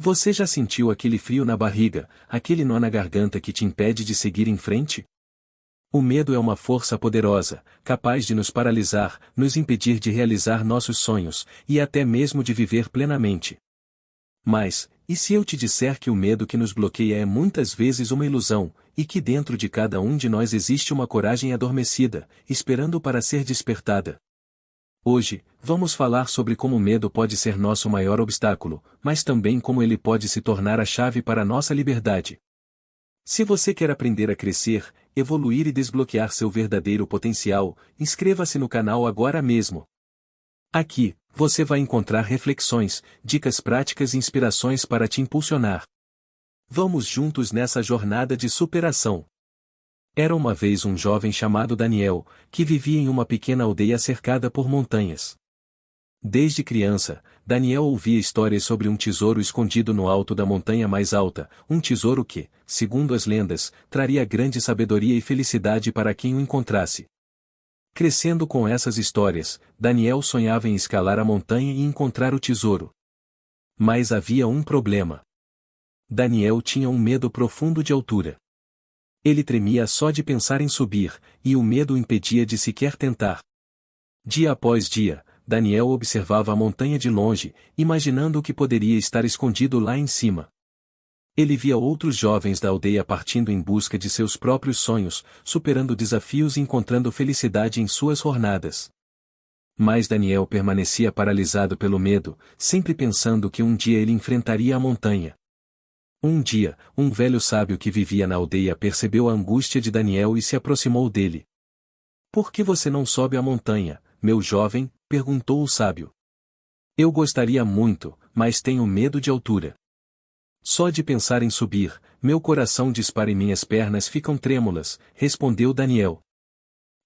Você já sentiu aquele frio na barriga, aquele nó na garganta que te impede de seguir em frente? O medo é uma força poderosa, capaz de nos paralisar, nos impedir de realizar nossos sonhos, e até mesmo de viver plenamente. Mas, e se eu te disser que o medo que nos bloqueia é muitas vezes uma ilusão, e que dentro de cada um de nós existe uma coragem adormecida, esperando para ser despertada? Hoje, vamos falar sobre como o medo pode ser nosso maior obstáculo, mas também como ele pode se tornar a chave para a nossa liberdade. Se você quer aprender a crescer, evoluir e desbloquear seu verdadeiro potencial, inscreva-se no canal agora mesmo. Aqui, você vai encontrar reflexões, dicas práticas e inspirações para te impulsionar. Vamos juntos nessa jornada de superação. Era uma vez um jovem chamado Daniel, que vivia em uma pequena aldeia cercada por montanhas. Desde criança, Daniel ouvia histórias sobre um tesouro escondido no alto da montanha mais alta, um tesouro que, segundo as lendas, traria grande sabedoria e felicidade para quem o encontrasse. Crescendo com essas histórias, Daniel sonhava em escalar a montanha e encontrar o tesouro. Mas havia um problema. Daniel tinha um medo profundo de altura. Ele tremia só de pensar em subir, e o medo o impedia de sequer tentar. Dia após dia, Daniel observava a montanha de longe, imaginando o que poderia estar escondido lá em cima. Ele via outros jovens da aldeia partindo em busca de seus próprios sonhos, superando desafios e encontrando felicidade em suas jornadas. Mas Daniel permanecia paralisado pelo medo, sempre pensando que um dia ele enfrentaria a montanha. Um dia, um velho sábio que vivia na aldeia percebeu a angústia de Daniel e se aproximou dele. "Por que você não sobe a montanha, meu jovem?" perguntou o sábio. "Eu gostaria muito, mas tenho medo de altura. Só de pensar em subir, meu coração dispara e minhas pernas ficam trêmulas", respondeu Daniel.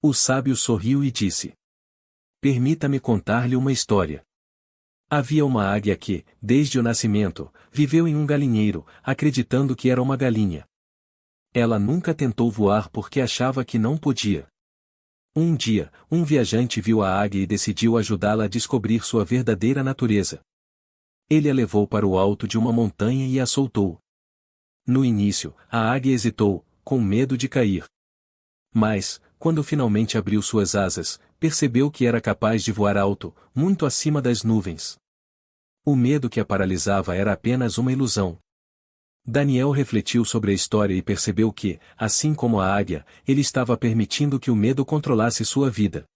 O sábio sorriu e disse: "Permita-me contar-lhe uma história. Havia uma águia que, desde o nascimento, viveu em um galinheiro, acreditando que era uma galinha. Ela nunca tentou voar porque achava que não podia. Um dia, um viajante viu a águia e decidiu ajudá-la a descobrir sua verdadeira natureza. Ele a levou para o alto de uma montanha e a soltou. No início, a águia hesitou, com medo de cair. Mas, quando finalmente abriu suas asas, percebeu que era capaz de voar alto, muito acima das nuvens. O medo que a paralisava era apenas uma ilusão. Daniel refletiu sobre a história e percebeu que, assim como a águia, ele estava permitindo que o medo controlasse sua vida.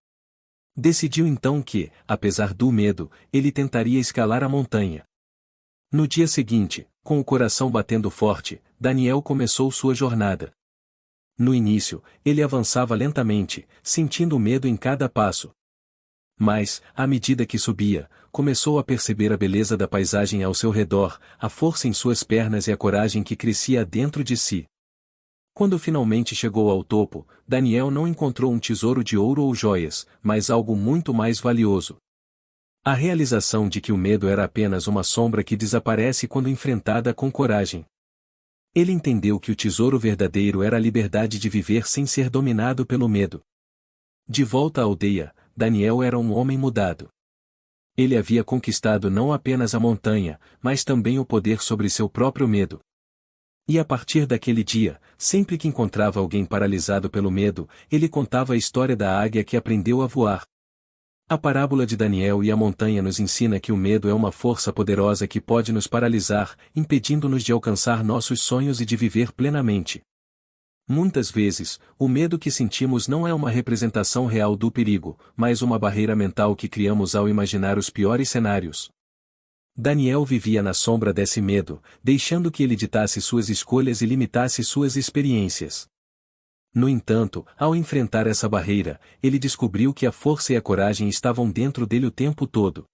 Decidiu então que, apesar do medo, ele tentaria escalar a montanha. No dia seguinte, com o coração batendo forte, Daniel começou sua jornada. No início, ele avançava lentamente, sentindo medo em cada passo. Mas, à medida que subia, começou a perceber a beleza da paisagem ao seu redor, a força em suas pernas e a coragem que crescia dentro de si. Quando finalmente chegou ao topo, Daniel não encontrou um tesouro de ouro ou joias, mas algo muito mais valioso. A realização de que o medo era apenas uma sombra que desaparece quando enfrentada com coragem. Ele entendeu que o tesouro verdadeiro era a liberdade de viver sem ser dominado pelo medo. De volta à aldeia, Daniel era um homem mudado. Ele havia conquistado não apenas a montanha, mas também o poder sobre seu próprio medo. E a partir daquele dia, sempre que encontrava alguém paralisado pelo medo, ele contava a história da águia que aprendeu a voar. A parábola de Daniel e a montanha nos ensina que o medo é uma força poderosa que pode nos paralisar, impedindo-nos de alcançar nossos sonhos e de viver plenamente. Muitas vezes, o medo que sentimos não é uma representação real do perigo, mas uma barreira mental que criamos ao imaginar os piores cenários. Daniel vivia na sombra desse medo, deixando que ele ditasse suas escolhas e limitasse suas experiências. No entanto, ao enfrentar essa barreira, ele descobriu que a força e a coragem estavam dentro dele o tempo todo.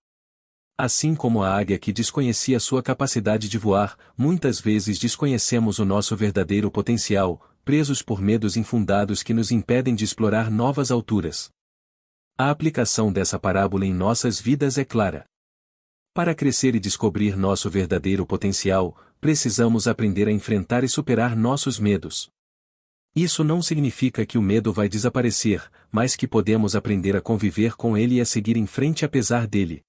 Assim como a águia que desconhecia sua capacidade de voar, muitas vezes desconhecemos o nosso verdadeiro potencial, presos por medos infundados que nos impedem de explorar novas alturas. A aplicação dessa parábola em nossas vidas é clara. Para crescer e descobrir nosso verdadeiro potencial, precisamos aprender a enfrentar e superar nossos medos. Isso não significa que o medo vai desaparecer, mas que podemos aprender a conviver com ele e a seguir em frente apesar dele.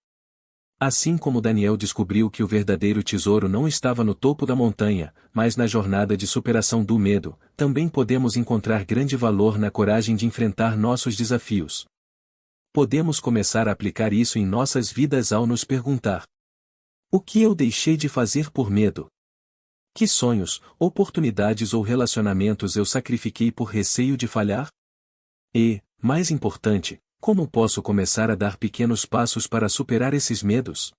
Assim como Daniel descobriu que o verdadeiro tesouro não estava no topo da montanha, mas na jornada de superação do medo, também podemos encontrar grande valor na coragem de enfrentar nossos desafios. Podemos começar a aplicar isso em nossas vidas ao nos perguntar: o que eu deixei de fazer por medo? Que sonhos, oportunidades ou relacionamentos eu sacrifiquei por receio de falhar? E, mais importante, como posso começar a dar pequenos passos para superar esses medos?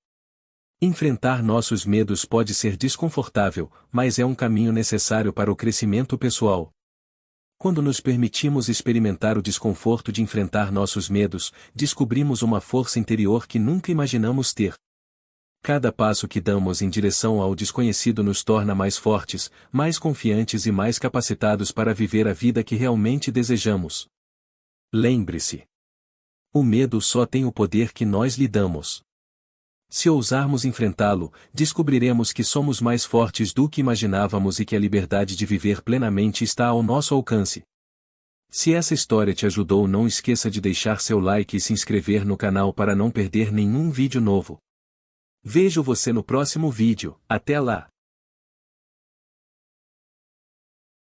Enfrentar nossos medos pode ser desconfortável, mas é um caminho necessário para o crescimento pessoal. Quando nos permitimos experimentar o desconforto de enfrentar nossos medos, descobrimos uma força interior que nunca imaginamos ter. Cada passo que damos em direção ao desconhecido nos torna mais fortes, mais confiantes e mais capacitados para viver a vida que realmente desejamos. Lembre-se: o medo só tem o poder que nós lhe damos. Se ousarmos enfrentá-lo, descobriremos que somos mais fortes do que imaginávamos e que a liberdade de viver plenamente está ao nosso alcance. Se essa história te ajudou, não esqueça de deixar seu like e se inscrever no canal para não perder nenhum vídeo novo. Vejo você no próximo vídeo, até lá!